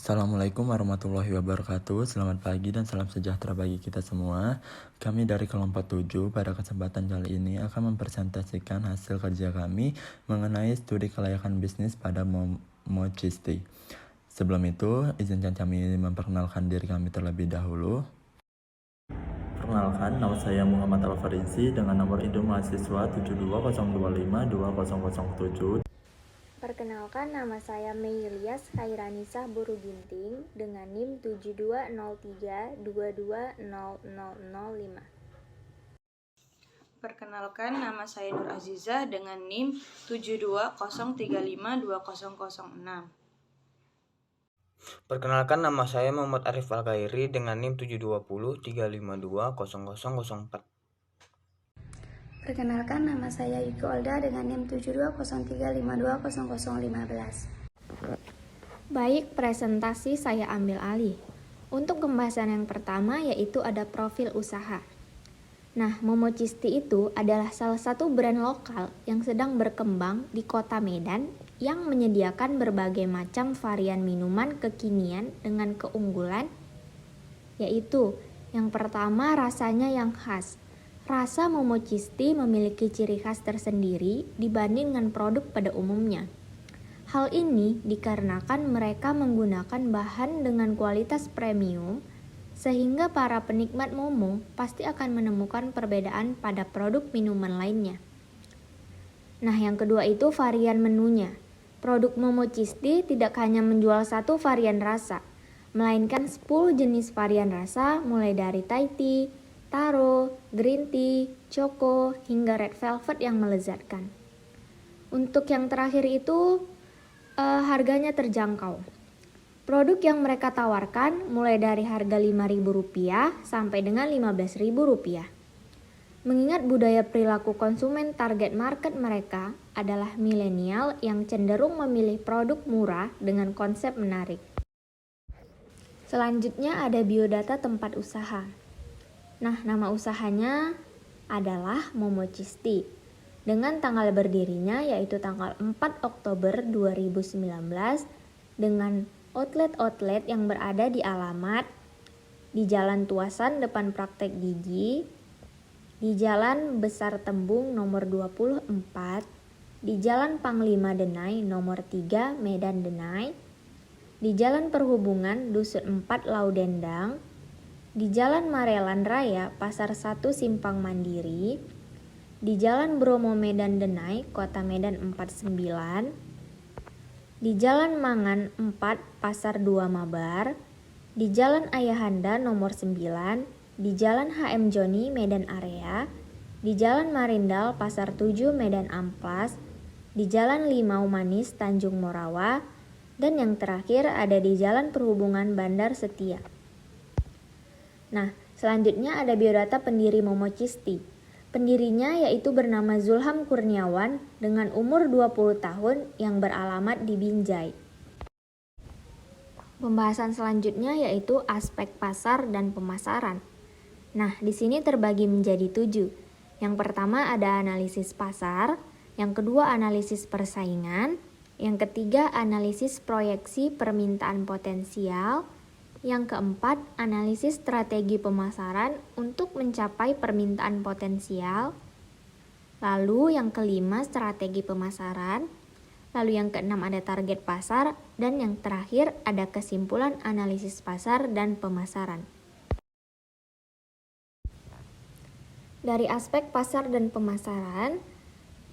Assalamualaikum warahmatullahi wabarakatuh. Selamat pagi dan salam sejahtera bagi kita semua. Kami dari kelompok 7 pada kesempatan kali ini akan mempresentasikan hasil kerja kami mengenai studi kelayakan bisnis pada Momochisti. Sebelum itu, izinkan kami memperkenalkan diri kami terlebih dahulu. Perkenalkan, nama saya Muhammad Al-Farizi dengan nomor induk mahasiswa 720252007. Perkenalkan, nama saya Mei Ilyas Khairanisa Buru Ginting dengan NIM 7203220005. Perkenalkan, nama saya Nur Azizah dengan NIM 7203520006. Perkenalkan, nama saya Muhammad Arif Al-Ghairi dengan NIM 72035200004. Perkenalkan, nama saya Yuki Olda dengan NIM 7203520015. Baik, presentasi saya ambil alih. Untuk pembahasan yang pertama yaitu ada profil usaha. Nah, Momochisti itu adalah salah satu brand lokal yang sedang berkembang di kota Medan yang menyediakan berbagai macam varian minuman kekinian dengan keunggulan, yaitu yang pertama rasanya yang khas. Rasa Momochisti memiliki ciri khas tersendiri dibanding dengan produk pada umumnya. Hal ini dikarenakan mereka menggunakan bahan dengan kualitas premium, sehingga para penikmat momo pasti akan menemukan perbedaan pada produk minuman lainnya. Nah, yang kedua itu varian menunya. Produk Momochisti tidak hanya menjual satu varian rasa, melainkan 10 jenis varian rasa mulai dari Thai tea, taro, green tea, choco, hingga red velvet yang melezatkan. Untuk yang terakhir itu harganya terjangkau. Produk yang mereka tawarkan mulai dari harga Rp5.000 sampai dengan Rp15.000. Mengingat budaya perilaku konsumen target market mereka adalah milenial yang cenderung memilih produk murah dengan konsep menarik. Selanjutnya ada biodata tempat usaha. Nah, nama usahanya adalah Momochisti dengan tanggal berdirinya yaitu tanggal 4 Oktober 2019 dengan outlet-outlet yang berada di alamat di Jalan Tuasan depan Praktek Gigi, di Jalan Besar Tembung nomor 24, di Jalan Panglima Denai nomor 3 Medan Denai, di Jalan Perhubungan Dusun 4 Laudendang, di Jalan Marelan Raya Pasar 1 Simpang Mandiri, di Jalan Bromo Medan Denai Kota Medan 49, di Jalan Mangan 4 Pasar 2 Mabar, di Jalan Ayahanda nomor 9, di Jalan HM Joni Medan Area, di Jalan Marindal Pasar 7 Medan Amplas, di Jalan Limau Manis Tanjung Morawa, dan yang terakhir ada di Jalan Perhubungan Bandar Setia. Nah, selanjutnya ada biodata pendiri Momochisti. Pendirinya yaitu bernama Zulham Kurniawan dengan umur 20 tahun yang beralamat di Binjai. Pembahasan selanjutnya yaitu aspek pasar dan pemasaran. Nah, di sini terbagi menjadi 7. Yang pertama ada analisis pasar, yang kedua analisis persaingan, yang ketiga analisis proyeksi permintaan potensial, yang keempat, analisis strategi pemasaran untuk mencapai permintaan potensial. Lalu yang kelima, strategi pemasaran. Lalu yang keenam ada target pasar. Dan yang terakhir ada kesimpulan analisis pasar dan pemasaran. Dari aspek pasar dan pemasaran,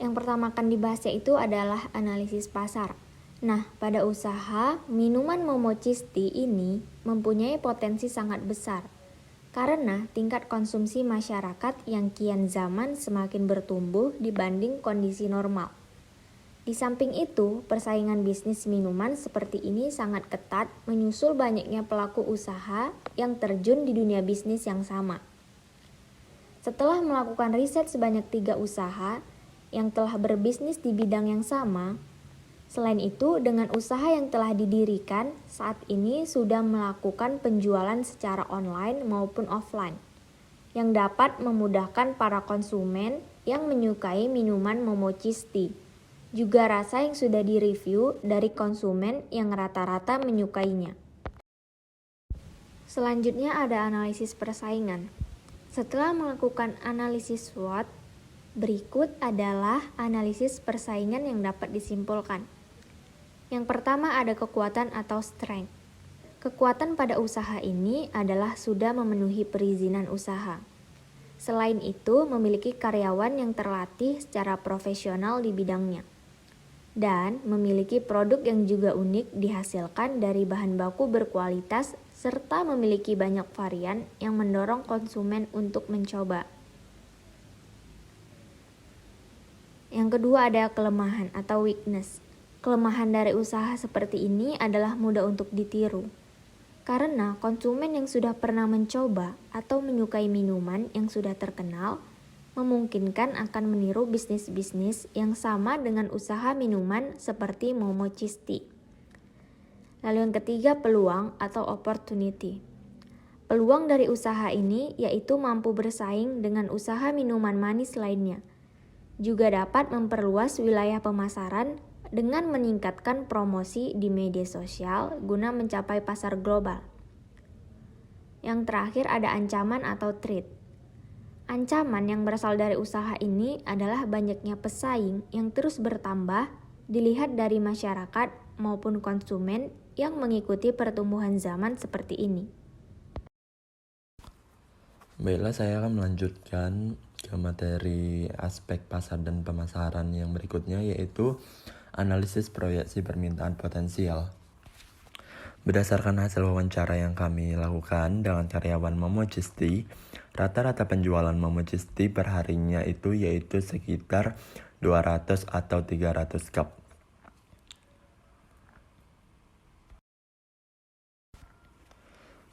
yang pertama akan dibahas yaitu adalah analisis pasar. Nah, pada usaha minuman Momochisti ini mempunyai potensi sangat besar karena tingkat konsumsi masyarakat yang kian zaman semakin bertumbuh dibanding kondisi normal. Di samping itu, persaingan bisnis minuman seperti ini sangat ketat menyusul banyaknya pelaku usaha yang terjun di dunia bisnis yang sama. Setelah melakukan riset sebanyak 3 usaha yang telah berbisnis di bidang yang sama, selain itu, dengan usaha yang telah didirikan, saat ini sudah melakukan penjualan secara online maupun offline, yang dapat memudahkan para konsumen yang menyukai minuman Momochisti. Juga rasa yang sudah direview dari konsumen yang rata-rata menyukainya. Selanjutnya ada analisis persaingan. Setelah melakukan analisis SWOT, berikut adalah analisis persaingan yang dapat disimpulkan. Yang pertama ada kekuatan atau strength. Kekuatan pada usaha ini adalah sudah memenuhi perizinan usaha. Selain itu, memiliki karyawan yang terlatih secara profesional di bidangnya. Dan memiliki produk yang juga unik dihasilkan dari bahan baku berkualitas serta memiliki banyak varian yang mendorong konsumen untuk mencoba. Yang kedua ada kelemahan atau weakness. Kelemahan dari usaha seperti ini adalah mudah untuk ditiru. Karena konsumen yang sudah pernah mencoba atau menyukai minuman yang sudah terkenal, memungkinkan akan meniru bisnis-bisnis yang sama dengan usaha minuman seperti Momo Cheese Tea. Lalu yang ketiga peluang atau opportunity. Peluang dari usaha ini yaitu mampu bersaing dengan usaha minuman manis lainnya. Juga dapat memperluas wilayah pemasaran dengan meningkatkan promosi di media sosial guna mencapai pasar global. Yang terakhir ada ancaman atau threat. Ancaman yang berasal dari usaha ini adalah banyaknya pesaing yang terus bertambah dilihat dari masyarakat maupun konsumen yang mengikuti pertumbuhan zaman seperti ini. Baiklah, saya akan melanjutkan ke materi aspek pasar dan pemasaran yang berikutnya, yaitu analisis proyeksi permintaan potensial. Berdasarkan hasil wawancara yang kami lakukan dengan karyawan Momo Cheese Tea, rata-rata penjualan Momo Cheese Tea per harinya itu yaitu sekitar 200 atau 300 cup.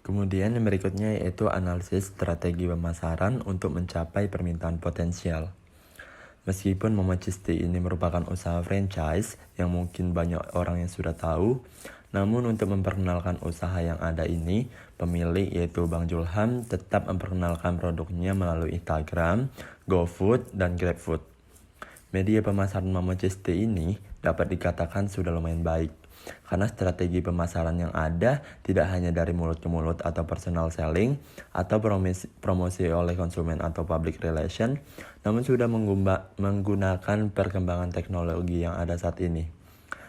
Kemudian yang berikutnya yaitu analisis strategi pemasaran untuk mencapai permintaan potensial. Meskipun Momo Cheese Tea ini merupakan usaha franchise yang mungkin banyak orang yang sudah tahu, namun untuk memperkenalkan usaha yang ada ini, pemilik yaitu Bang Julham tetap memperkenalkan produknya melalui Instagram, GoFood, dan GrabFood. Media pemasaran Momo Cheese Tea ini dapat dikatakan sudah lumayan baik, karena strategi pemasaran yang ada tidak hanya dari mulut ke mulut atau personal selling atau promosi oleh konsumen atau public relation, namun sudah menggunakan perkembangan teknologi yang ada saat ini.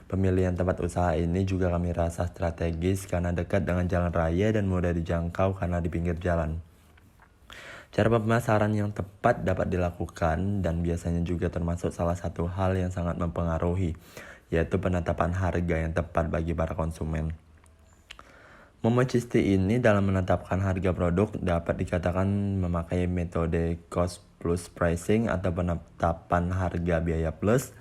Pemilihan tempat usaha ini juga kami rasa strategis karena dekat dengan jalan raya dan mudah dijangkau karena di pinggir jalan. Cara pemasaran yang tepat dapat dilakukan dan biasanya juga termasuk salah satu hal yang sangat mempengaruhi, yaitu penetapan harga yang tepat bagi para konsumen. Momo Cheese Tea ini dalam menetapkan harga produk dapat dikatakan memakai metode cost plus pricing atau penetapan harga biaya plus.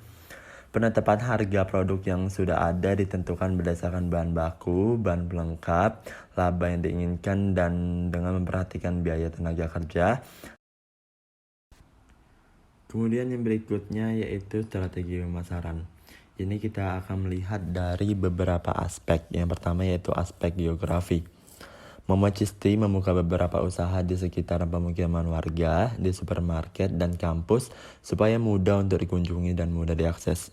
Penetapan harga produk yang sudah ada ditentukan berdasarkan bahan baku, bahan pelengkap, laba yang diinginkan, dan dengan memperhatikan biaya tenaga kerja. Kemudian yang berikutnya yaitu strategi pemasaran. Ini kita akan melihat dari beberapa aspek. Yang pertama yaitu aspek geografi. Momo Cheese Tea membuka beberapa usaha di sekitaran pemukiman warga, di supermarket, dan kampus supaya mudah untuk dikunjungi dan mudah diakses.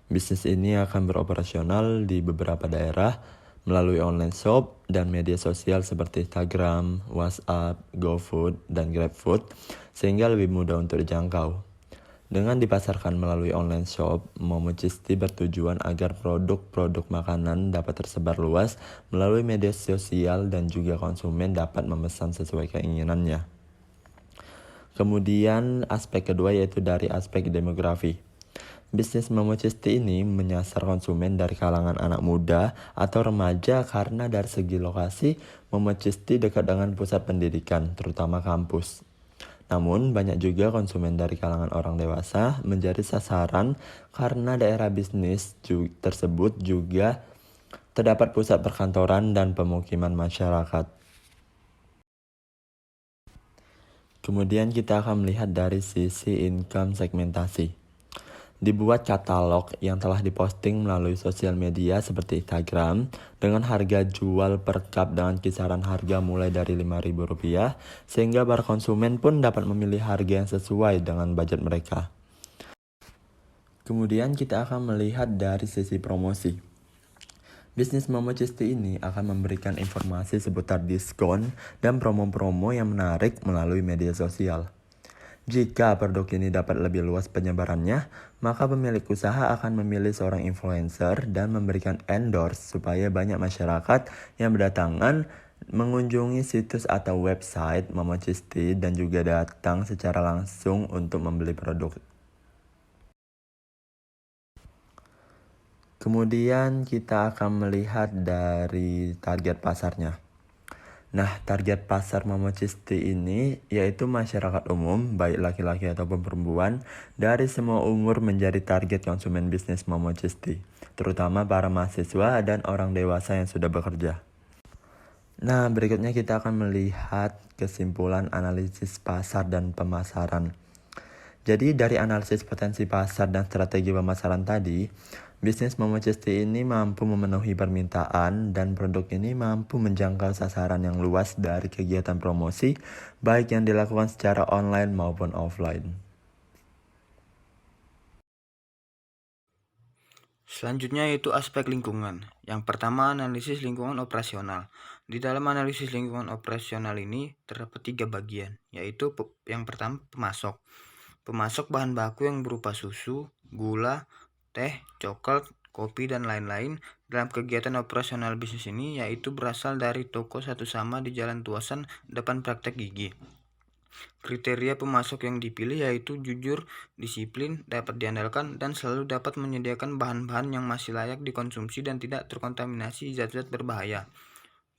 Bisnis ini akan beroperasional di beberapa daerah melalui online shop dan media sosial seperti Instagram, WhatsApp, GoFood, dan GrabFood, sehingga lebih mudah untuk dijangkau. Dengan dipasarkan melalui online shop, Momo Cheese Tea bertujuan agar produk-produk makanan dapat tersebar luas melalui media sosial dan juga konsumen dapat memesan sesuai keinginannya. Kemudian aspek kedua yaitu dari aspek demografi. Bisnis Momo Cheese Tea ini menyasar konsumen dari kalangan anak muda atau remaja karena dari segi lokasi, Momo Cheese Tea dekat dengan pusat pendidikan, terutama kampus. Namun, banyak juga konsumen dari kalangan orang dewasa menjadi sasaran karena daerah bisnis tersebut juga terdapat pusat perkantoran dan pemukiman masyarakat. Kemudian kita akan melihat dari sisi income segmentasi. Dibuat katalog yang telah diposting melalui sosial media seperti Instagram dengan harga jual per cup dengan kisaran harga mulai dari Rp5.000 sehingga para konsumen pun dapat memilih harga yang sesuai dengan budget mereka. Kemudian kita akan melihat dari sisi promosi. Bisnis Momo Cisti ini akan memberikan informasi seputar diskon dan promo-promo yang menarik melalui media sosial. Jika produk ini dapat lebih luas penyebarannya, maka pemilik usaha akan memilih seorang influencer dan memberikan endorse supaya banyak masyarakat yang berdatangan mengunjungi situs atau website Momo Cisti dan juga datang secara langsung untuk membeli produk. Kemudian kita akan melihat dari target pasarnya. Nah, target pasar Momo Cisti ini yaitu masyarakat umum, baik laki-laki ataupun perempuan, dari semua umur menjadi target konsumen bisnis Momo Cisti, terutama para mahasiswa dan orang dewasa yang sudah bekerja. Nah, berikutnya kita akan melihat kesimpulan analisis pasar dan pemasaran. Jadi dari analisis potensi pasar dan strategi pemasaran tadi, bisnis Momo Cisti ini mampu memenuhi permintaan dan produk ini mampu menjangkau sasaran yang luas dari kegiatan promosi, baik yang dilakukan secara online maupun offline. Selanjutnya yaitu aspek lingkungan. Yang pertama, analisis lingkungan operasional. Di dalam analisis lingkungan operasional ini terdapat 3 bagian, yaitu yang pertama pemasok. Pemasok bahan baku yang berupa susu, gula, teh, coklat, kopi, dan lain-lain dalam kegiatan operasional bisnis ini yaitu berasal dari toko satu sama di Jalan Tuasan depan Praktek Gigi. Kriteria pemasok yang dipilih yaitu jujur, disiplin, dapat diandalkan, dan selalu dapat menyediakan bahan-bahan yang masih layak dikonsumsi dan tidak terkontaminasi zat-zat berbahaya.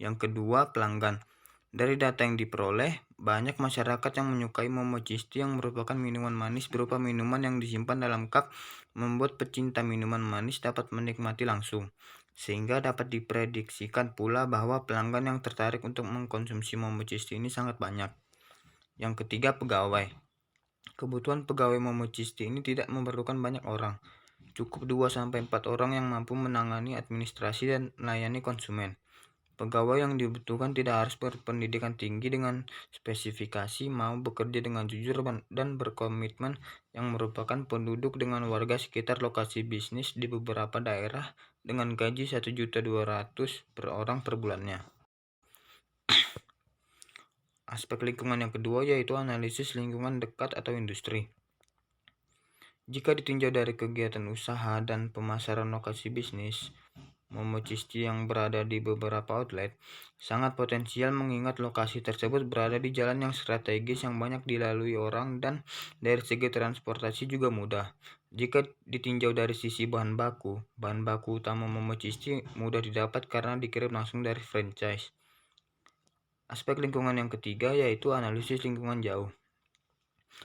Yang kedua, pelanggan. Dari data yang diperoleh, banyak masyarakat yang menyukai Momo Cisti yang merupakan minuman manis berupa minuman yang disimpan dalam cup, membuat pecinta minuman manis dapat menikmati langsung. Sehingga dapat diprediksikan pula bahwa pelanggan yang tertarik untuk mengkonsumsi Momo Cisti ini sangat banyak. Yang ketiga, pegawai. Kebutuhan pegawai Momo Cisti ini tidak memerlukan banyak orang. Cukup 2-4 orang yang mampu menangani administrasi dan melayani konsumen. Pegawai yang dibutuhkan tidak harus berpendidikan tinggi dengan spesifikasi, mau bekerja dengan jujur dan berkomitmen yang merupakan penduduk dengan warga sekitar lokasi bisnis di beberapa daerah dengan gaji 1.200.000 per orang per bulannya. Aspek lingkungan yang kedua yaitu analisis lingkungan dekat atau industri. Jika ditinjau dari kegiatan usaha dan pemasaran lokasi bisnis, Momo Cisti yang berada di beberapa outlet sangat potensial mengingat lokasi tersebut berada di jalan yang strategis yang banyak dilalui orang dan dari segi transportasi juga mudah. Jika ditinjau dari sisi bahan baku utama Momo Cisti mudah didapat karena dikirim langsung dari franchise. Aspek lingkungan yang ketiga yaitu analisis lingkungan jauh.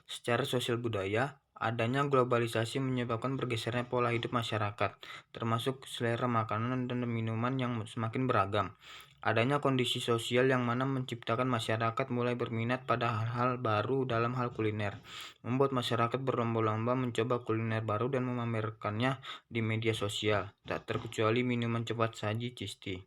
Secara sosial budaya, adanya globalisasi menyebabkan bergesernya pola hidup masyarakat, termasuk selera makanan dan minuman yang semakin beragam. Adanya kondisi sosial yang mana menciptakan masyarakat mulai berminat pada hal-hal baru dalam hal kuliner, membuat masyarakat berlomba-lomba mencoba kuliner baru dan memamerkannya di media sosial, tak terkecuali minuman cepat saji Cisti.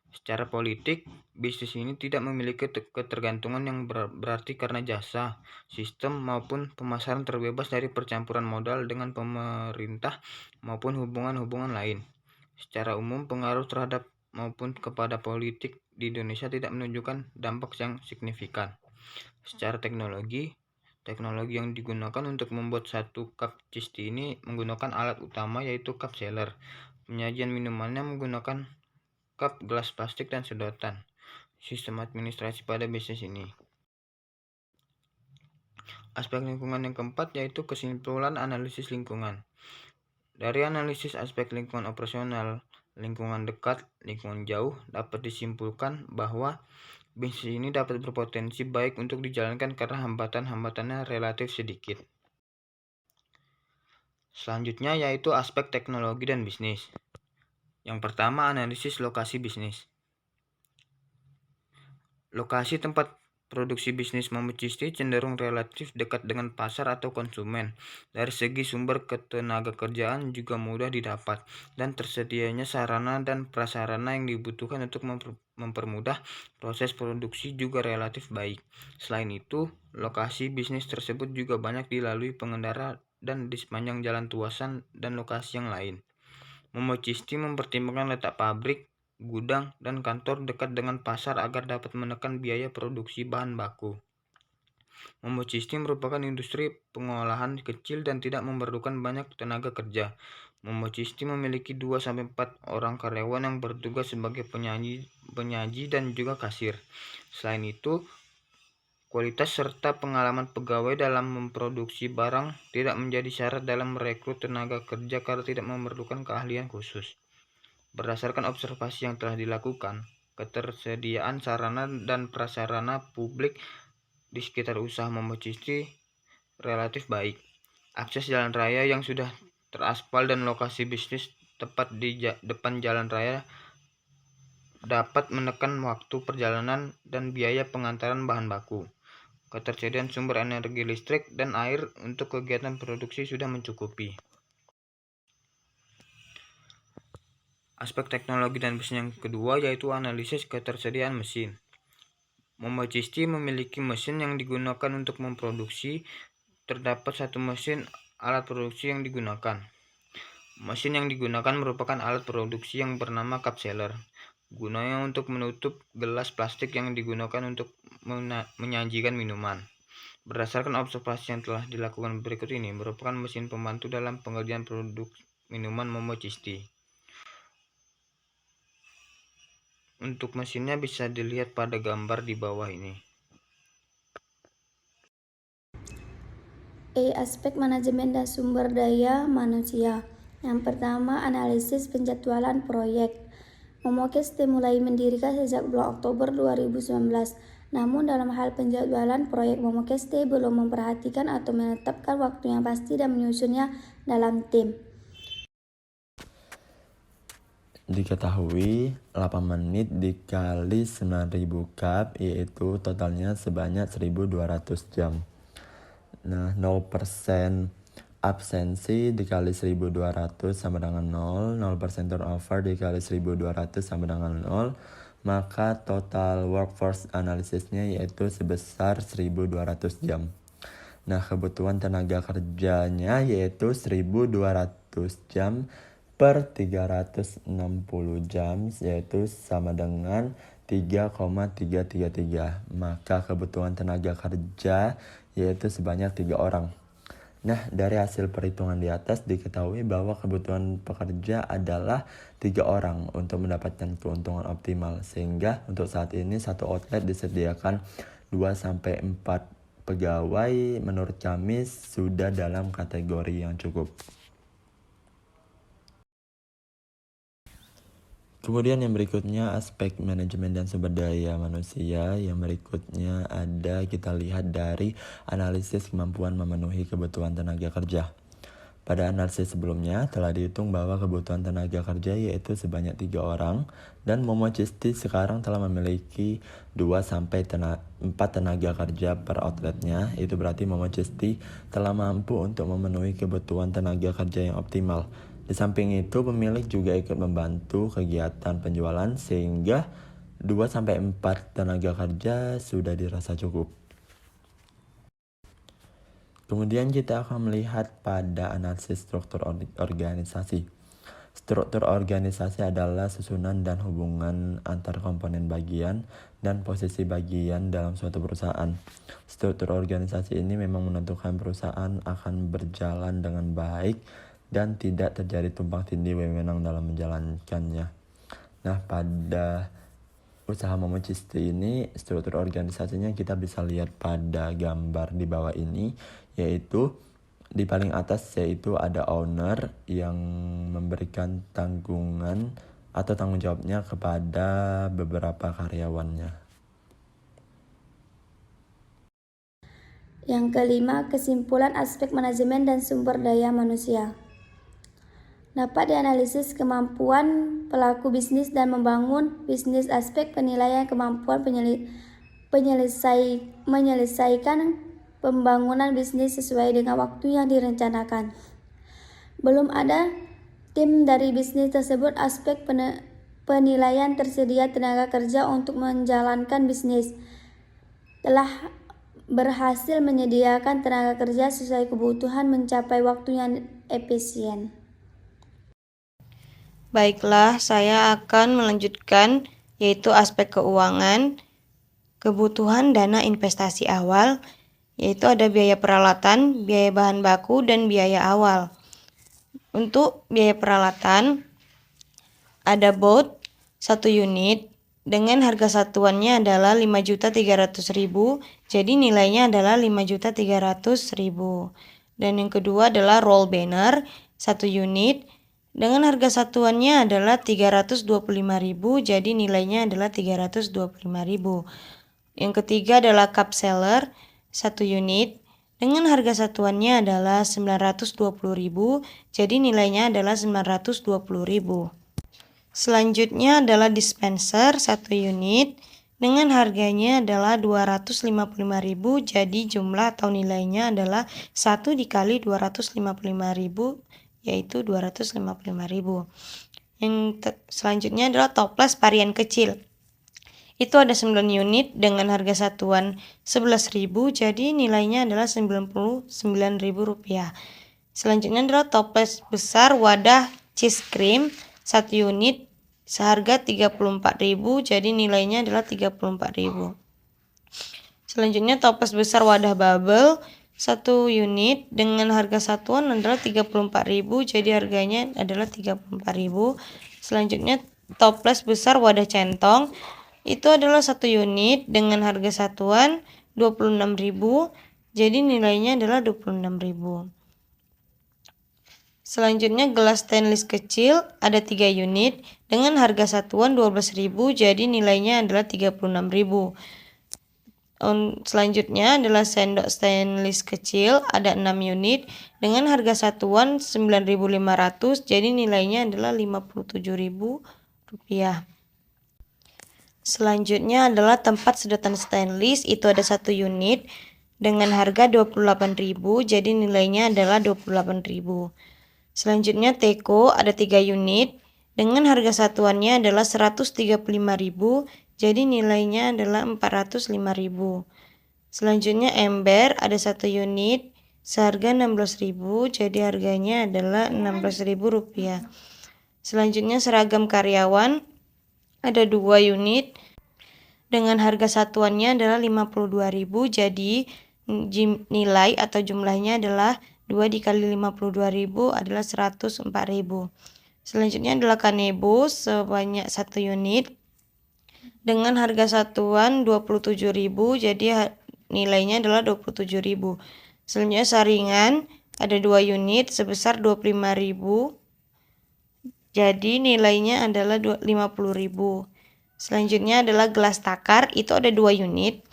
Secara politik, bisnis ini tidak memiliki ketergantungan yang berarti karena jasa, sistem maupun pemasaran terbebas dari percampuran modal dengan pemerintah maupun hubungan-hubungan lain. Secara umum, pengaruh terhadap maupun kepada politik di Indonesia tidak menunjukkan dampak yang signifikan. Secara teknologi yang digunakan untuk membuat satu cup Cisti ini menggunakan alat utama yaitu cup sealer. Penyajian minumannya menggunakan cup, gelas plastik, dan sedotan. Sistem administrasi pada bisnis ini. Aspek lingkungan yang keempat yaitu kesimpulan analisis lingkungan. Dari analisis aspek lingkungan operasional, lingkungan dekat, lingkungan jauh, dapat disimpulkan bahwa bisnis ini dapat berpotensi baik untuk dijalankan karena hambatan-hambatannya relatif sedikit. Selanjutnya yaitu aspek teknologi dan bisnis. Yang pertama, analisis lokasi bisnis. Lokasi tempat produksi bisnis Momo Cisti cenderung relatif dekat dengan pasar atau konsumen. Dari segi sumber ketenaga kerjaan juga mudah didapat, dan tersedianya sarana dan prasarana yang dibutuhkan untuk mempermudah proses produksi juga relatif baik. Selain itu, lokasi bisnis tersebut juga banyak dilalui pengendara dan di sepanjang jalan Tuasan dan lokasi yang lain. Momochisti mempertimbangkan letak pabrik, gudang, dan kantor dekat dengan pasar agar dapat menekan biaya produksi bahan baku. Momochisti merupakan industri pengolahan kecil dan tidak memerlukan banyak tenaga kerja. Momochisti memiliki 2-4 orang karyawan yang bertugas sebagai penyaji dan juga kasir. Selain itu, kualitas serta pengalaman pegawai dalam memproduksi barang tidak menjadi syarat dalam merekrut tenaga kerja karena tidak memerlukan keahlian khusus. Berdasarkan observasi yang telah dilakukan, ketersediaan sarana dan prasarana publik di sekitar usaha Momochisti relatif baik. Akses jalan raya yang sudah teraspal dan lokasi bisnis tepat di depan jalan raya dapat menekan waktu perjalanan dan biaya pengantaran bahan baku. Ketersediaan sumber energi listrik dan air untuk kegiatan produksi sudah mencukupi. Aspek teknologi dan bisnis yang kedua yaitu analisis ketersediaan mesin. Momochisti memiliki mesin yang digunakan untuk memproduksi. Terdapat satu mesin alat produksi yang digunakan. Mesin yang digunakan merupakan alat produksi yang bernama cup sealer. Gunanya untuk menutup gelas plastik yang digunakan untuk menyajikan minuman. Berdasarkan observasi yang telah dilakukan berikut ini, merupakan mesin pembantu dalam pengerjaan produk minuman Momochisti. Untuk mesinnya bisa dilihat pada gambar di bawah ini. Aspek manajemen dan sumber daya manusia. Yang pertama, analisis penjadwalan proyek. Momochisti mulai mendirikan sejak bulan Oktober 2019. Namun dalam hal penjadwalan proyek, Momochisti belum memperhatikan atau menetapkan waktu yang pasti dan menyusunnya dalam tim. Diketahui 8 menit dikali 9.000 cup yaitu totalnya sebanyak 1.200 jam. Nah, 0% absensi dikali 1.200 sama dengan 0, 0% turnover dikali 1.200 sama dengan 0, maka total workforce analisisnya yaitu sebesar 1.200 jam. Nah, kebutuhan tenaga kerjanya yaitu 1.200 jam per 360 jam yaitu sama dengan 3,333. Maka kebutuhan tenaga kerja yaitu sebanyak 3 orang. Nah, dari hasil perhitungan di atas diketahui bahwa kebutuhan pekerja adalah 3 orang untuk mendapatkan keuntungan optimal. Sehingga untuk saat ini satu outlet disediakan 2-4 pegawai. Menurut kami sudah dalam kategori yang cukup. Kemudian yang berikutnya aspek manajemen dan sumber daya manusia. Yang berikutnya ada kita lihat dari analisis kemampuan memenuhi kebutuhan tenaga kerja. Pada analisis sebelumnya telah dihitung bahwa kebutuhan tenaga kerja yaitu sebanyak 3 orang dan Momochisti sekarang telah memiliki 2-4 tenaga kerja per outletnya. Itu berarti Momochisti telah mampu untuk memenuhi kebutuhan tenaga kerja yang optimal. Di samping itu, pemilik juga ikut membantu kegiatan penjualan sehingga 2-4 tenaga kerja sudah dirasa cukup. Kemudian kita akan melihat pada analisis struktur organisasi. Struktur organisasi adalah susunan dan hubungan antar komponen bagian dan posisi bagian dalam suatu perusahaan. Struktur organisasi ini memang menentukan perusahaan akan berjalan dengan baik dan tidak terjadi tumpang tindih wewenang dalam menjalankannya. Nah, pada usaha Momochisti ini struktur organisasinya kita bisa lihat pada gambar di bawah ini, yaitu di paling atas yaitu ada owner yang memberikan tanggungan atau tanggung jawabnya kepada beberapa karyawannya. Yang kelima, kesimpulan aspek manajemen dan sumber daya manusia. Dapat dianalisis kemampuan pelaku bisnis dan membangun bisnis. Aspek penilaian kemampuan menyelesaikan pembangunan bisnis sesuai dengan waktu yang direncanakan. Belum ada tim dari bisnis tersebut. Aspek penilaian tersedia tenaga kerja untuk menjalankan bisnis. Telah berhasil menyediakan tenaga kerja sesuai kebutuhan mencapai waktu yang efisien. Baiklah, saya akan melanjutkan yaitu aspek keuangan, kebutuhan dana investasi awal, yaitu ada biaya peralatan, biaya bahan baku, dan biaya awal. Untuk biaya peralatan, ada boat 1 unit dengan harga satuannya adalah 5.300.000, jadi nilainya adalah 5.300.000. Dan yang kedua adalah roll banner 1 unit dengan harga satuannya adalah 325.000, jadi nilainya adalah 325.000. Yang ketiga adalah cup seller 1 unit dengan harga satuannya adalah 920.000, jadi nilainya adalah 920.000. Selanjutnya adalah dispenser 1 unit dengan harganya adalah 255.000, jadi jumlah atau nilainya adalah 1 dikali 255.000, yaitu 255.000. Selanjutnya adalah toples varian kecil. Itu ada 9 unit dengan harga satuan 11.000, jadi nilainya adalah 99.000 rupiah. Selanjutnya adalah toples besar wadah cheese cream 1 unit seharga 34.000, jadi nilainya adalah 34.000. Selanjutnya toples besar wadah bubble 1 unit dengan harga satuan adalah 34.000, jadi harganya adalah 34.000. Selanjutnya toples besar wadah centong itu adalah 1 unit dengan harga satuan 26.000, jadi nilainya adalah 26.000. Selanjutnya gelas stainless kecil ada 3 unit dengan harga satuan 12.000, jadi nilainya adalah 36.000. Selanjutnya adalah sendok stainless kecil ada 6 unit dengan harga satuan 9.500, jadi nilainya adalah 57.000 rupiah. Selanjutnya adalah tempat sedotan stainless, itu ada 1 unit dengan harga 28.000, jadi nilainya adalah 28.000. Selanjutnya teko ada 3 unit dengan harga satuannya adalah 135.000, jadi nilainya adalah 405.000. Selanjutnya ember ada 1 unit seharga 16.000, jadi harganya adalah 16.000 rupiah. Selanjutnya seragam karyawan ada 2 unit dengan harga satuannya adalah 52.000, jadi nilai atau jumlahnya adalah 2 dikali 52.000 adalah 104.000. Selanjutnya adalah kanebo sebanyak 1 unit dengan harga satuan 27.000, jadi nilainya adalah 27.000. Selanjutnya saringan ada 2 unit sebesar 25.000, jadi nilainya adalah 50.000. Selanjutnya adalah gelas takar, itu ada 2 unit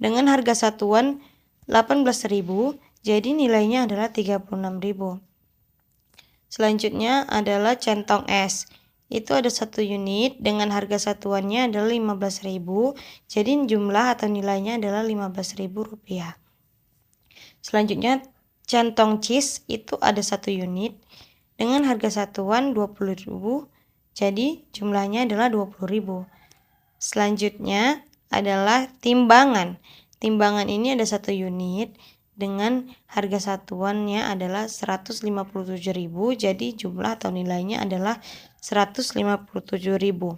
dengan harga satuan 18.000, jadi nilainya adalah 36.000. Selanjutnya adalah centong es. Itu ada 1 unit dengan harga satuannya adalah 15.000, jadi jumlah atau nilainya adalah 15.000 rupiah. Selanjutnya centong cheese itu ada 1 unit dengan harga satuan 20.000, jadi jumlahnya adalah 20.000. Selanjutnya adalah timbangan. Timbangan ini ada 1 unit dengan harga satuannya adalah 157.000, jadi jumlah atau nilainya adalah 157.000.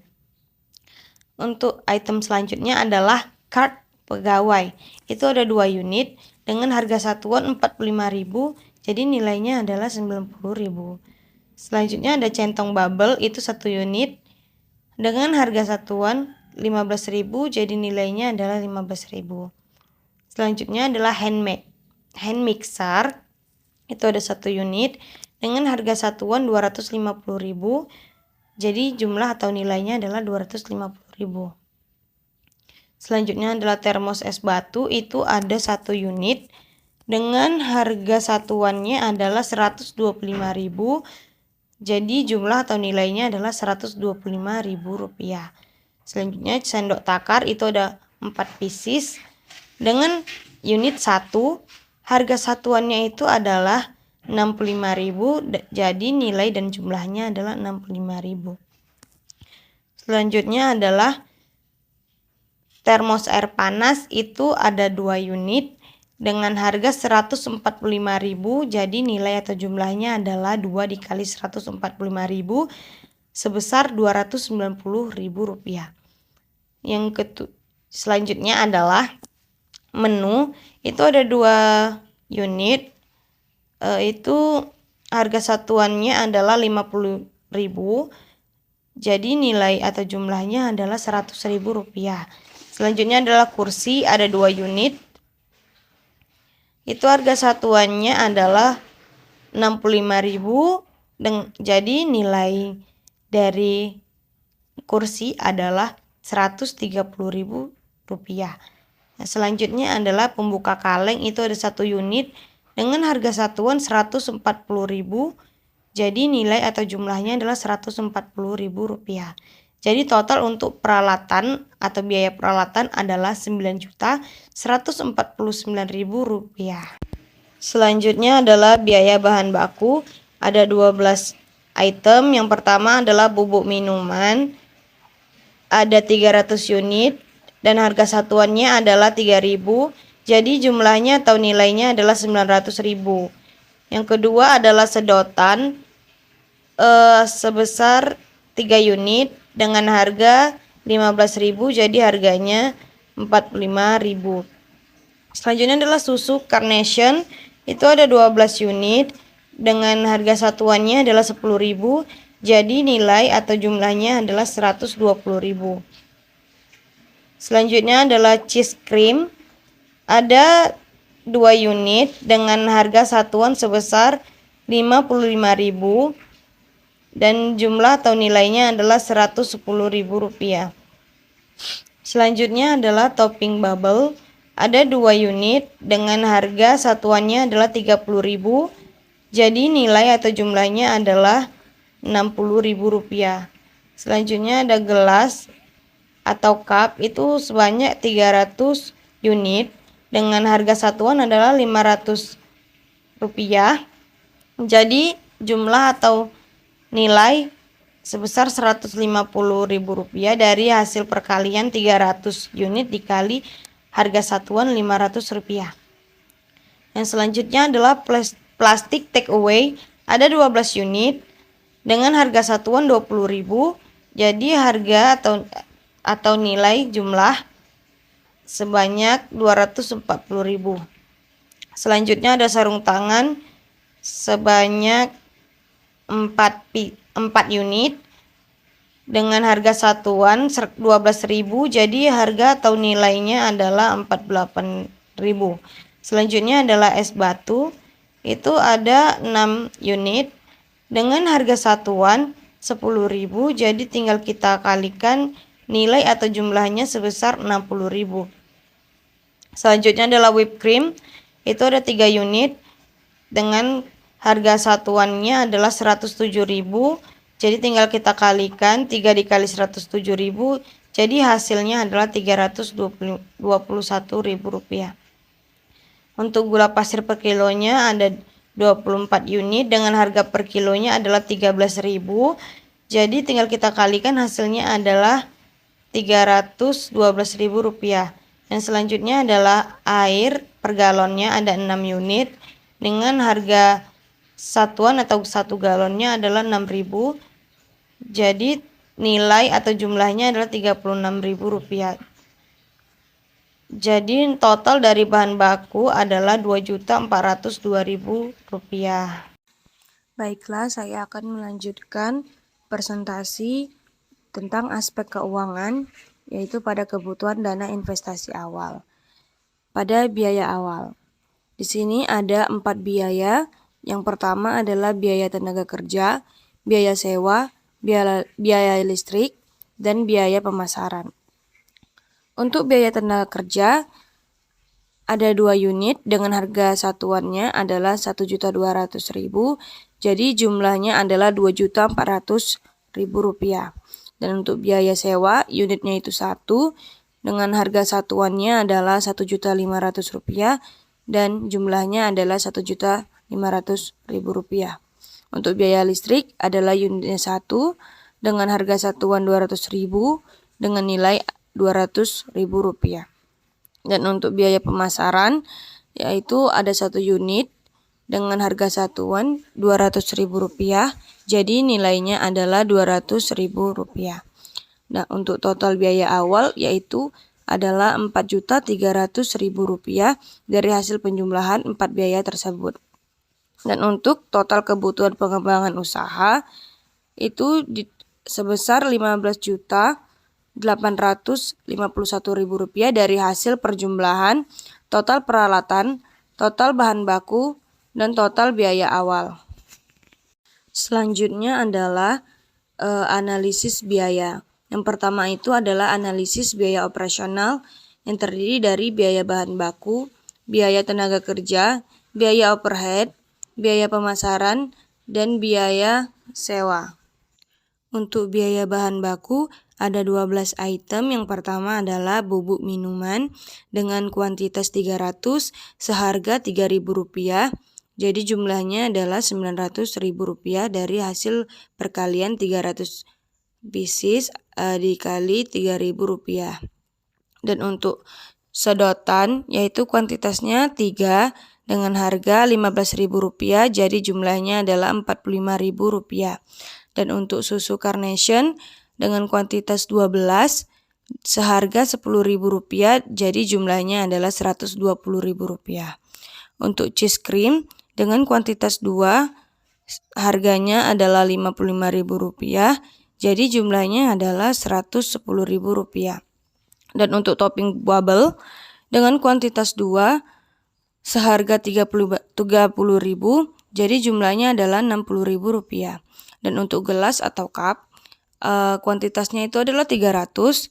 Untuk item selanjutnya adalah card pegawai. Itu ada 2 unit dengan harga satuan 45.000, jadi nilainya adalah 90.000. Selanjutnya ada centong bubble, itu 1 unit dengan harga satuan 15.000, jadi nilainya adalah 15.000. Selanjutnya adalah hand mixer, itu ada 1 unit dengan harga satuan 250.000, jadi jumlah atau nilainya adalah 250.000. Selanjutnya adalah termos es batu, itu ada 1 unit dengan harga satuannya adalah 125.000, jadi jumlah atau nilainya adalah 125.000 rupiah. Selanjutnya sendok takar, itu ada 4 pieces dengan unit 1, harga satuannya itu adalah 65.000, jadi nilai dan jumlahnya adalah 65.000. Selanjutnya adalah termos air panas, itu ada 2 unit dengan harga 145.000, jadi nilai atau jumlahnya adalah 2 dikali 145.000. sebesar Rp290.000. Selanjutnya adalah menu. Itu ada 2 unit, itu harga satuannya adalah Rp50.000, jadi nilai atau jumlahnya adalah Rp100.000. Selanjutnya adalah kursi, ada 2 unit, itu harga satuannya adalah Rp65.000, jadi nilai dari kursi adalah Rp130.000. Nah, selanjutnya adalah pembuka kaleng, itu ada 1 unit dengan harga satuan Rp140.000, jadi nilai atau jumlahnya adalah Rp140.000. Jadi total untuk peralatan atau biaya peralatan adalah Rp9.149.000. Selanjutnya adalah biaya bahan baku, ada 12 item. Yang pertama adalah bubuk minuman, ada 300 unit dan harga satuannya adalah Rp3.000, jadi jumlahnya atau nilainya adalah Rp900.000. Yang kedua adalah sedotan sebesar 3 unit dengan harga Rp15.000, jadi harganya Rp45.000. Selanjutnya adalah susu Carnation, itu ada 12 unit dengan harga satuannya adalah Rp10.000, jadi nilai atau jumlahnya adalah Rp120.000. Selanjutnya adalah cheese cream, ada 2 unit dengan harga satuan sebesar Rp55.000 dan jumlah atau nilainya adalah Rp110.000. Selanjutnya adalah topping bubble, ada 2 unit dengan harga satuannya adalah Rp30.000, jadi nilai atau jumlahnya adalah Rp60.000. Selanjutnya ada gelas atau cup, itu sebanyak 300 unit dengan harga satuan adalah Rp500, jadi jumlah atau nilai sebesar Rp150.000 dari hasil perkalian 300 unit dikali harga satuan Rp500. Yang selanjutnya adalah plastik take away, ada 12 unit dengan harga satuan Rp20.000, jadi harga atau nilai jumlah sebanyak Rp240.000. Selanjutnya ada sarung tangan sebanyak 4 unit dengan harga satuan Rp12.000, jadi harga atau nilainya adalah Rp48.000. Selanjutnya adalah es batu, itu ada 6 unit dengan harga satuan Rp10.000, jadi tinggal kita kalikan nilai atau jumlahnya sebesar Rp60.000. Selanjutnya adalah whipped cream, itu ada 3 unit dengan harga satuannya adalah Rp107.000, jadi tinggal kita kalikan 3 dikali Rp107.000, jadi hasilnya adalah Rp321.000. Untuk gula pasir per kilonya ada 24 unit dengan harga per kilonya adalah Rp13.000, jadi tinggal kita kalikan hasilnya adalah Rp312.000. Dan selanjutnya adalah air per galonnya ada 6 unit dengan harga satuan atau 1 galonnya adalah Rp6.000, jadi nilai atau jumlahnya adalah Rp36.000. Jadi total dari bahan baku adalah Rp2.402.000. Baiklah, saya akan melanjutkan presentasi tentang aspek keuangan, yaitu pada kebutuhan dana investasi awal. Pada biaya awal, di sini ada 4 biaya. Yang pertama adalah biaya tenaga kerja, biaya sewa, biaya listrik, dan biaya pemasaran. Untuk biaya tenaga kerja ada 2 unit dengan harga satuannya adalah Rp1.200.000, jadi jumlahnya adalah Rp2.400.000. Dan untuk biaya sewa unitnya itu 1 dengan harga satuannya adalah Rp1.500.000 dan jumlahnya adalah Rp1.500.000. Untuk biaya listrik adalah unitnya 1 dengan harga satuan Rp200.000 dengan nilai Rp200.000. Dan untuk biaya pemasaran yaitu ada 1 unit dengan harga satuan Rp200.000, jadi nilainya adalah Rp200.000. Nah, untuk total biaya awal yaitu adalah Rp4.300.000 dari hasil penjumlahan 4 biaya tersebut. Dan untuk total kebutuhan pengembangan usaha itu sebesar Rp15.851.000 dari hasil perjumlahan total peralatan, total bahan baku, dan total biaya awal. Selanjutnya adalah analisis biaya. Yang pertama itu adalah analisis biaya operasional yang terdiri dari biaya bahan baku, biaya tenaga kerja, biaya overhead, biaya pemasaran, dan biaya sewa. Untuk biaya bahan baku ada 12 item. Yang pertama adalah bubuk minuman dengan kuantitas 300 seharga Rp3.000. Jadi jumlahnya adalah Rp900.000 dari hasil perkalian 300 pieces dikali Rp3.000. Dan untuk sedotan yaitu kuantitasnya 3 dengan harga Rp15.000, jadi jumlahnya adalah Rp45.000. Dan untuk susu Carnation dengan kuantitas 12 seharga Rp10.000, jadi jumlahnya adalah Rp120.000. Untuk cheese cream dengan kuantitas 2 harganya adalah Rp55.000, jadi jumlahnya adalah Rp110.000. Dan untuk topping bubble dengan kuantitas 2 seharga Rp30.000, jadi jumlahnya adalah Rp60.000. Dan untuk gelas atau cup kuantitasnya itu adalah 300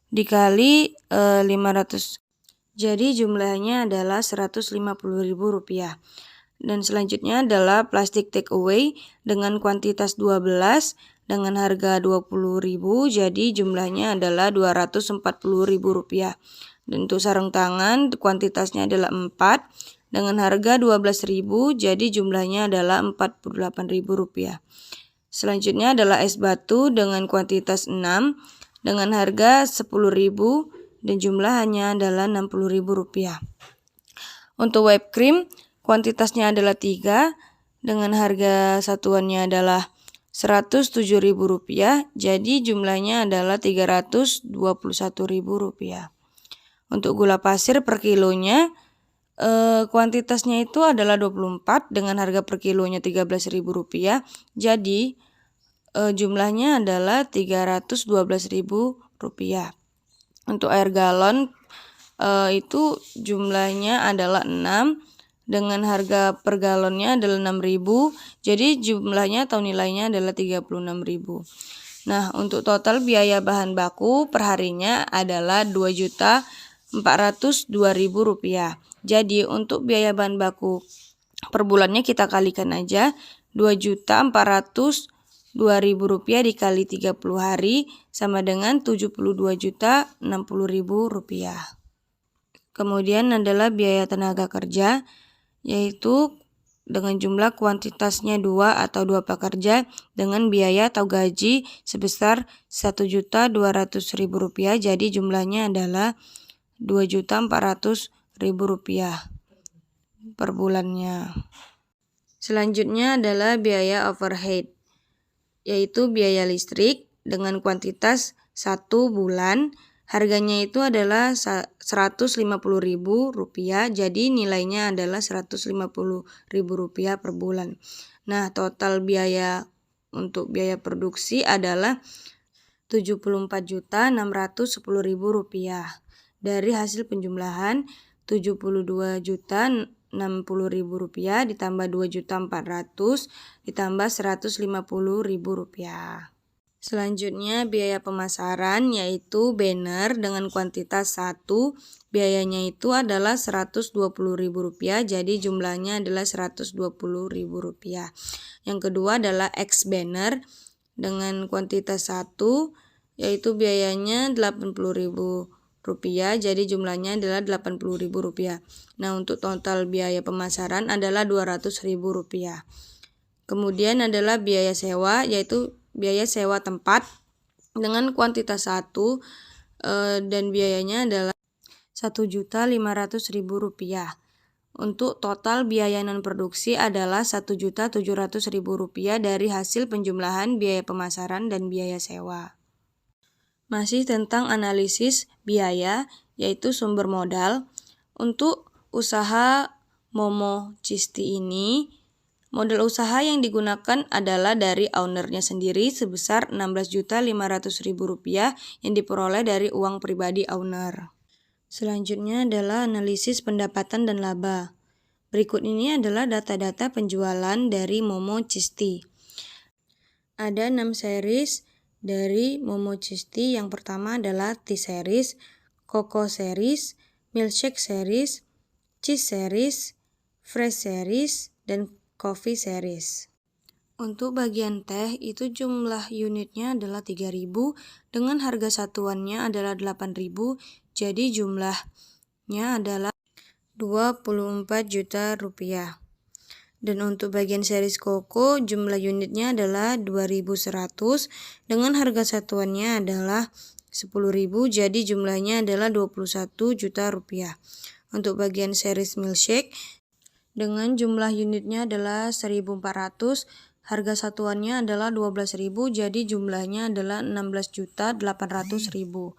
dikali 500, jadi jumlahnya adalah Rp150.000. Dan selanjutnya adalah plastik take away dengan kuantitas 12 dengan harga Rp20.000, jadi jumlahnya adalah Rp240.000. Dan untuk sarung tangan kuantitasnya adalah 4 dengan harga Rp12.000, jadi jumlahnya adalah Rp48.000. Selanjutnya adalah es batu dengan kuantitas 6 dengan harga Rp10.000 dan jumlahnya adalah Rp60.000. Untuk whipped cream kuantitasnya adalah 3 dengan harga satuannya adalah Rp107.000, jadi jumlahnya adalah Rp321.000. Untuk gula pasir per kilonya kuantitasnya itu adalah 24 dengan harga per kilonya Rp13.000, jadi jumlahnya adalah Rp312.000. Untuk air galon itu jumlahnya adalah 6 dengan harga per galonnya adalah Rp6.000, jadi jumlahnya atau nilainya adalah Rp36.000. Nah, untuk total biaya bahan baku per harinya adalah Rp2.402.000. Jadi untuk biaya bahan baku per bulannya kita kalikan aja, Rp2.402.000 dikali 30 hari sama dengan Rp72.060.000. Kemudian adalah biaya tenaga kerja, yaitu dengan jumlah kuantitasnya 2 atau 2 pekerja dengan biaya atau gaji sebesar Rp1.200.000, jadi jumlahnya adalah Rp2.400.000 per bulannya. Selanjutnya adalah biaya overhead, yaitu biaya listrik dengan kuantitas 1 bulan. Harganya itu adalah Rp150.000, jadi nilainya adalah Rp150.000 per bulan. Nah, total biaya untuk biaya produksi adalah Rp74.610.000 dari hasil penjumlahan Rp72.060.000 ditambah Rp2.400.000 ditambah Rp150.000. Selanjutnya biaya pemasaran yaitu banner dengan kuantitas 1, biayanya itu adalah Rp120.000, jadi jumlahnya adalah Rp120.000. Yang kedua adalah X banner dengan kuantitas 1, yaitu biayanya Rp80.000, jadi jumlahnya adalah Rp80.000. Nah, untuk total biaya pemasaran adalah Rp200.000. Kemudian adalah biaya sewa, yaitu biaya sewa tempat dengan kuantitas 1 dan biayanya adalah Rp1.500.000. Untuk total biaya non-produksi adalah Rp1.700.000 dari hasil penjumlahan biaya pemasaran dan biaya sewa. Masih tentang analisis biaya, yaitu sumber modal. Untuk usaha Momo Cisti ini, modal usaha yang digunakan adalah dari ownernya sendiri sebesar Rp16.500.000 yang diperoleh dari uang pribadi owner. Selanjutnya adalah analisis pendapatan dan laba. Berikut ini adalah data-data penjualan dari Momo Cisti. Ada 6 series dari Momo Cisti. Yang pertama adalah Tea Series, Coco Series, Milkshake Series, Cheese Series, Fresh Series, dan Coffee Series. Untuk bagian teh itu jumlah unitnya adalah 3.000 dengan harga satuannya adalah 8.000, jadi jumlahnya adalah Rp24 juta. Dan untuk bagian series Coco jumlah unitnya adalah 2.100 dengan harga satuannya adalah 10.000, jadi jumlahnya adalah Rp21 juta. Untuk bagian series Milkshake dengan jumlah unitnya adalah 1.400, harga satuannya adalah 12.000, jadi jumlahnya adalah 16.800.000.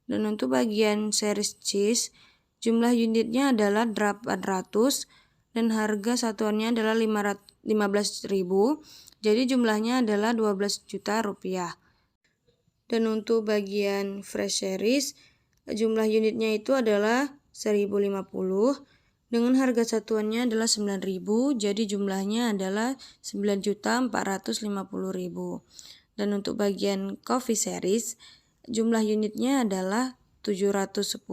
Dan untuk bagian series cheese, jumlah unitnya adalah 800 dan harga satuannya adalah 15.000, jadi jumlahnya adalah 12 juta rupiah. Dan untuk bagian fresh series, jumlah unitnya itu adalah 1.050 dengan harga satuannya adalah 9.000, jadi jumlahnya adalah 9.450.000. Dan untuk bagian coffee series, jumlah unitnya adalah 710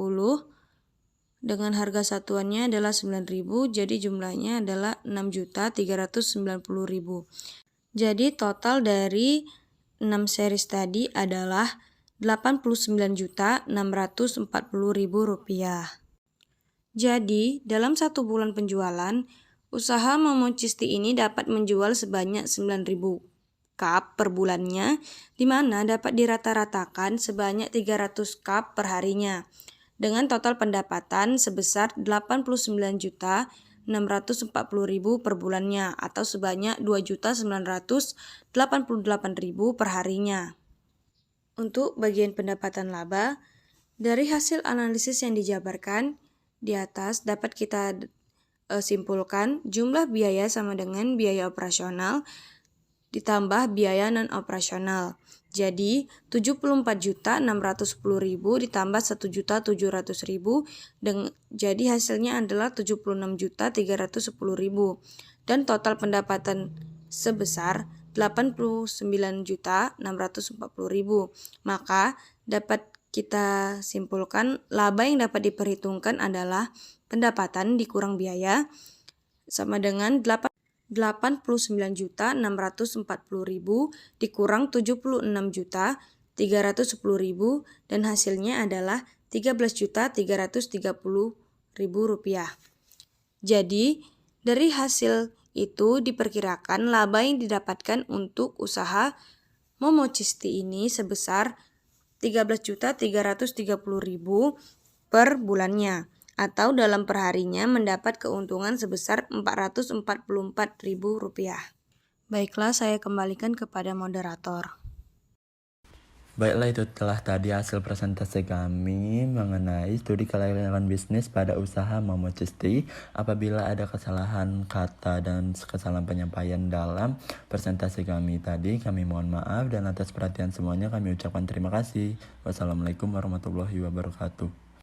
dengan harga satuannya adalah 9.000, jadi jumlahnya adalah 6.390.000. Jadi total dari 6 series tadi adalah Rp89.640.000. Jadi, dalam 1 bulan penjualan, usaha Momo Cisti ini dapat menjual sebanyak 9.000 cup per bulannya, di mana dapat dirata-ratakan sebanyak 300 cup per harinya, dengan total pendapatan sebesar Rp89.640.000 per bulannya, atau sebanyak Rp2.988.000 per harinya. Untuk bagian pendapatan laba, dari hasil analisis yang dijabarkan di atas dapat kita simpulkan jumlah biaya sama dengan biaya operasional ditambah biaya non-operasional. Jadi 74.610.000 ditambah 1.700.000 jadi hasilnya adalah 76.310.000 dan total pendapatan sebesar 89.640.000. Maka dapat kita simpulkan laba yang dapat diperhitungkan adalah pendapatan dikurang biaya sama dengan 89.640.000 dikurang 76.310.000 dan hasilnya adalah Rp13.330.000. Jadi dari hasil itu diperkirakan laba yang didapatkan untuk usaha Momo Cisti ini sebesar Rp13.330.000 per bulannya, atau dalam perharinya mendapat keuntungan sebesar Rp444.000. Baiklah, saya kembalikan kepada moderator. Baiklah, itu telah tadi hasil presentasi kami mengenai studi kelayakan bisnis pada usaha Momo Cisti. Apabila ada kesalahan kata dan kesalahan penyampaian dalam presentasi kami tadi, kami mohon maaf, dan atas perhatian semuanya kami ucapkan terima kasih. Wassalamualaikum warahmatullahi wabarakatuh.